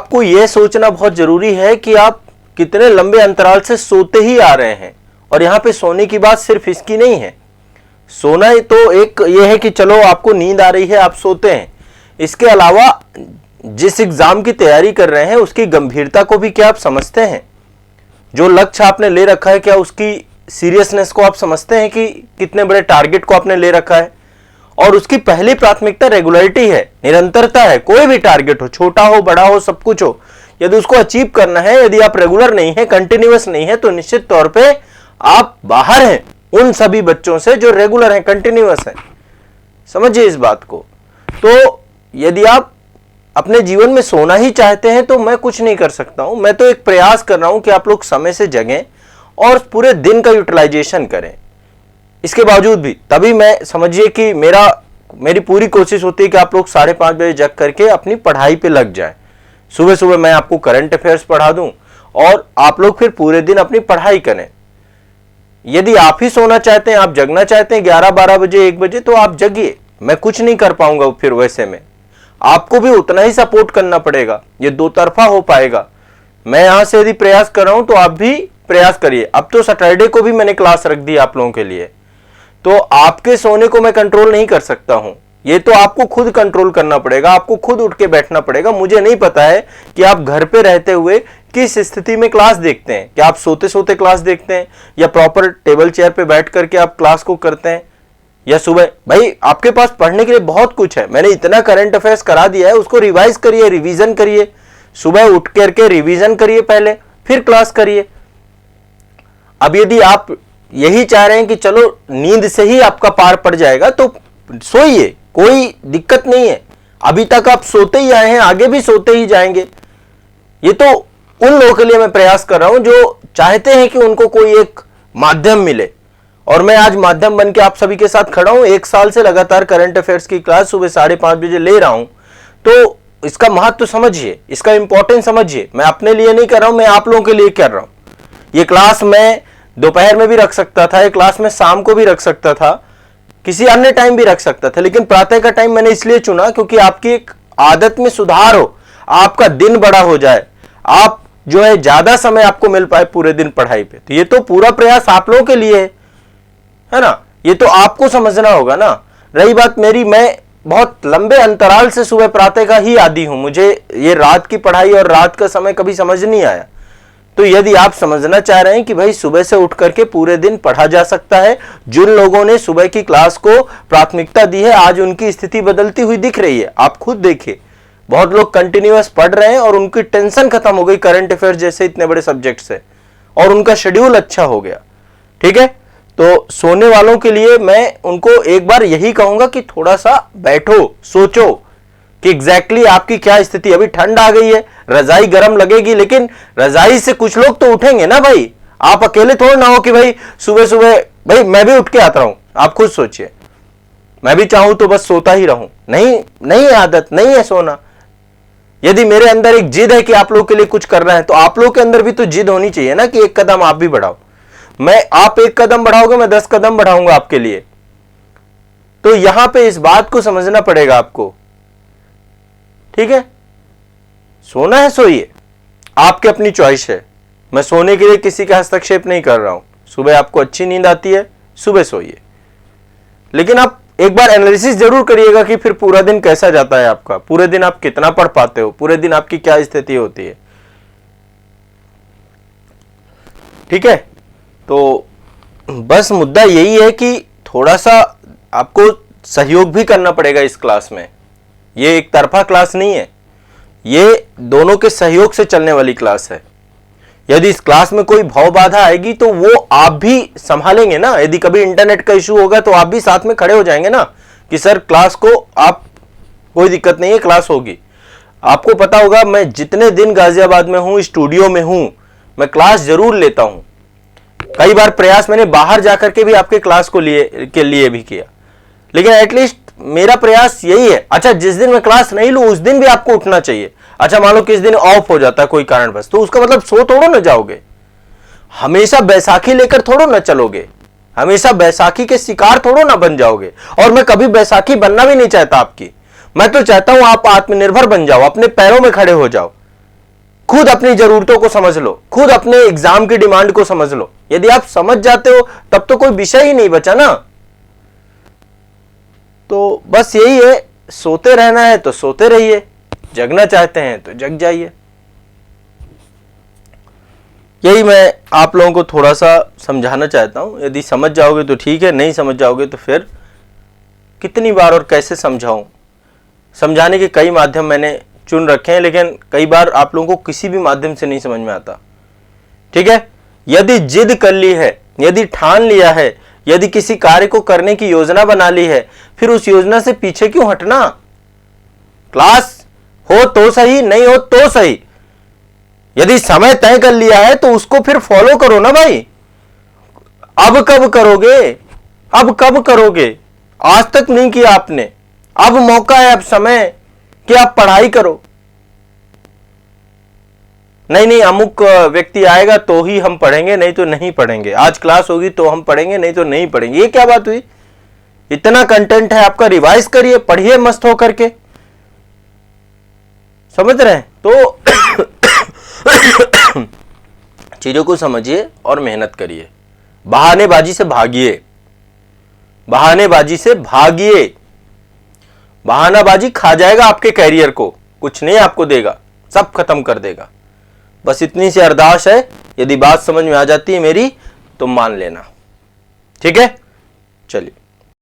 आपको यह सोचना बहुत जरूरी है कि आप कितने लंबे अंतराल से सोते ही आ रहे हैं। और यहां पे सोने की बात सिर्फ इसकी नहीं है, सोना तो एक ये है कि चलो आपको नींद आ रही है आप सोते हैं, इसके अलावा जिस एग्जाम की तैयारी कर रहे हैं उसकी गंभीरता को भी क्या आप समझते हैं? जो लक्ष्य आपने ले रखा है क्या उसकी सीरियसनेस को आप समझते हैं कि कितने बड़े टारगेट को आपने ले रखा है? और उसकी पहली प्राथमिकता रेगुलरिटी है, निरंतरता है। कोई भी टारगेट हो, छोटा हो बड़ा हो सब कुछ हो, यदि उसको अचीव करना है, यदि आप रेगुलर नहीं है, कंटिन्यूअस नहीं है, तो निश्चित तौर पे आप बाहर हैं उन सभी बच्चों से जो रेगुलर हैं, कंटिन्यूअस हैं। समझिए इस बात को। तो यदि आप अपने जीवन में सोना ही चाहते हैं तो मैं कुछ नहीं कर सकता हूं, मैं तो एक प्रयास कर रहा हूं कि आप लोग समय से जगें और पूरे दिन का यूटिलाइजेशन करें। इसके बावजूद भी तभी मैं समझिए कि मेरी पूरी कोशिश होती है कि आप लोग 5:30 बजे जग करके अपनी पढ़ाई पे लग जाएं। सुबह सुबह मैं आपको करंट अफेयर्स पढ़ा दूं और आप लोग फिर पूरे दिन अपनी पढ़ाई करें। यदि आप ही सोना चाहते हैं, आप जगना चाहते हैं 11-12 बजे 1 बजे, तो आप जगिए, मैं कुछ नहीं कर पाऊंगा फिर वैसे में। आपको भी उतना ही सपोर्ट करना पड़ेगा, ये दो तरफा हो पाएगा। मैं यहां से यदि प्रयास कर रहा हूं तो आप भी प्रयास करिए। अब तो सैटरडे को भी मैंने क्लास रख दी आप लोगों के लिए, तो आपके सोने को मैं कंट्रोल नहीं कर सकता हूं, ये तो आपको खुद कंट्रोल करना पड़ेगा, आपको खुद उठ के बैठना पड़ेगा। मुझे नहीं पता है कि आप घर पे रहते हुए किस स्थिति में क्लास देखते हैं, क्या आप सोते सोते क्लास देखते हैं या प्रॉपर टेबल चेयर पे बैठ करके आप क्लास को करते हैं, या सुबह। भाई आपके पास पढ़ने के लिए बहुत कुछ है, मैंने इतना करंट अफेयर्स करा दिया है, उसको रिवाइज करिए, रिवीजन करिए, सुबह उठ करके रिवीजन करिए, पहले फिर क्लास करिए। अब यदि आप यही चाह रहे हैं कि चलो नींद से ही आपका पार पड़ जाएगा तो सोइए, कोई दिक्कत नहीं है। अभी तक आप सोते ही आए हैं, आगे भी सोते ही जाएंगे। ये तो उन लोगों के लिए मैं प्रयास कर रहा हूं जो चाहते हैं कि उनको कोई एक माध्यम मिले, और मैं आज माध्यम बन के आप सभी के साथ खड़ा हूं। 1 साल से लगातार करंट अफेयर्स की क्लास सुबह 5:30 बजे ले रहा हूं, तो इसका महत्व समझिए, इसका इंपॉर्टेंस समझिए। मैं अपने लिए नहीं कर रहा हूं, मैं आप लोगों के लिए कर रहा हूं। ये क्लास मैं दोपहर में भी रख सकता था, ये क्लास में शाम को भी रख सकता था, किसी अन्य टाइम भी रख सकता था, लेकिन प्रातः का टाइम मैंने इसलिए चुना क्योंकि आपकी एक आदत में सुधार हो, आपका दिन बड़ा हो जाए, आप जो है ज्यादा समय आपको मिल पाए पूरे दिन पढ़ाई पे। तो ये तो पूरा प्रयास आप लोगों के लिए है ना, ये तो आपको समझना होगा ना। रही बात मेरी, मैं बहुत लंबे अंतराल से सुबह प्रातः का ही आदी हूं, मुझे ये रात की पढ़ाई और रात का समय कभी समझ नहीं आया। तो यदि आप समझना चाह रहे हैं कि भाई सुबह से उठ करके पूरे दिन पढ़ा जा सकता है, जिन लोगों ने सुबह की क्लास को प्राथमिकता दी है आज उनकी स्थिति बदलती हुई दिख रही है। आप खुद देखिए, बहुत लोग कंटिन्यूअस पढ़ रहे हैं और उनकी टेंशन खत्म हो गई करंट अफेयर्स जैसे इतने बड़े सब्जेक्ट से, और उनका शेड्यूल अच्छा हो गया। ठीक है, तो सोने वालों के लिए मैं उनको एक बार यही कहूंगा कि थोड़ा सा बैठो, सोचो कि एग्जैक्टली आपकी क्या स्थिति। अभी ठंड आ गई है, रजाई गर्म लगेगी, लेकिन रजाई से कुछ लोग तो उठेंगे ना भाई। आप अकेले थोड़ा ना हो कि भाई सुबह सुबह, भाई मैं भी उठ के आता हूं, आप खुद सोचिए, मैं भी चाहूं तो बस सोता ही रहूं। नहीं, नहीं है आदत, नहीं है सोना। यदि मेरे अंदर एक जिद है कि आप लोग के लिए कुछ करना है, तो आप लोग के अंदर भी तो जिद होनी चाहिए ना कि एक कदम आप भी बढ़ाओ। आप 1 कदम बढ़ाओगे, मैं 10 कदम बढ़ाऊंगा आपके लिए। तो यहां पे इस बात को समझना पड़ेगा आपको। ठीक है, सोना है सोइए, आपकी अपनी चॉइस है। मैं सोने के लिए किसी का हस्तक्षेप नहीं कर रहा हूं। सुबह आपको अच्छी नींद आती है, सुबह सोइए, लेकिन आप एक बार एनालिसिस जरूर करिएगा कि फिर पूरा दिन कैसा जाता है आपका, पूरे दिन आप कितना पढ़ पाते हो, पूरे दिन आपकी क्या स्थिति होती है। ठीक है, तो बस मुद्दा यही है कि थोड़ा सा आपको सहयोग भी करना पड़ेगा इस क्लास में। ये एक तरफा क्लास नहीं है, ये दोनों के सहयोग से चलने वाली क्लास है। यदि इस क्लास में कोई भाव बाधा आएगी तो वो आप भी संभालेंगे ना। यदि कभी इंटरनेट का इशू होगा तो आप भी साथ में खड़े हो जाएंगे ना कि सर क्लास को आप, कोई दिक्कत नहीं है, क्लास होगी। आपको पता होगा मैं जितने दिन गाजियाबाद में हूं, स्टूडियो में हूं, मैं क्लास जरूर लेता हूं। कई बार प्रयास मैंने बाहर जाकर के भी आपके क्लास को के लिए भी किया, लेकिन एटलीस्ट मेरा प्रयास यही है। अच्छा, जिस दिन मैं क्लास नहीं लूं उस दिन भी आपको उठना चाहिए। अच्छा, मान लो किस दिन ऑफ हो जाता है कोई कारणवश, तो उसका मतलब सो थोड़ा ना जाओगे। हमेशा बैसाखी लेकर थोड़ा ना चलोगे, हमेशा बैसाखी के शिकार थोड़ा ना बन जाओगे। और मैं कभी बैसाखी बनना भी नहीं चाहता आपकी। मैं तो चाहता हूं आप आत्मनिर्भर बन जाओ, अपने पैरों में खड़े हो जाओ। खुद अपनी जरूरतों को समझ लो, खुद अपने एग्जाम की डिमांड को समझ लो। यदि आप समझ जाते हो तब तो कोई विषय ही नहीं बचा ना। तो बस यही है, सोते रहना है तो सोते रहिए, जगना चाहते हैं तो जग जाइए। यही मैं आप लोगों को थोड़ा सा समझाना चाहता हूं। यदि समझ जाओगे तो ठीक है, नहीं समझ जाओगे तो फिर कितनी बार और कैसे समझाऊं। समझाने के कई माध्यम मैंने चुन रखे हैं, लेकिन कई बार आप लोगों को किसी भी माध्यम से नहीं समझ में आता। ठीक है, यदि जिद कर ली है, यदि ठान लिया है, यदि किसी कार्य को करने की योजना बना ली है, फिर उस योजना से पीछे क्यों हटना। क्लास हो तो सही, नहीं हो तो सही, यदि समय तय कर लिया है तो उसको फिर फॉलो करो ना भाई। अब कब करोगे, अब कब करोगे, आज तक नहीं किया आपने, अब मौका है, अब समय कि आप पढ़ाई करो। नहीं अमुक व्यक्ति आएगा तो ही हम पढ़ेंगे, नहीं तो नहीं पढ़ेंगे, आज क्लास होगी तो हम पढ़ेंगे, नहीं तो नहीं पढ़ेंगे, ये क्या बात हुई। इतना कंटेंट है आपका, रिवाइज करिए, पढ़िए मस्त होकर के, समझ रहे हैं। तो चीजों को समझिए और मेहनत करिए, बहानेबाजी से भागिए, बहानेबाजी से भागिए। बहानाबाजी खा जाएगा आपके कैरियर को, कुछ नहीं आपको देगा, सब खत्म कर देगा। बस इतनी सी अरदास है, यदि बात समझ में आ जाती है मेरी तो मान लेना। ठीक है, चलिए।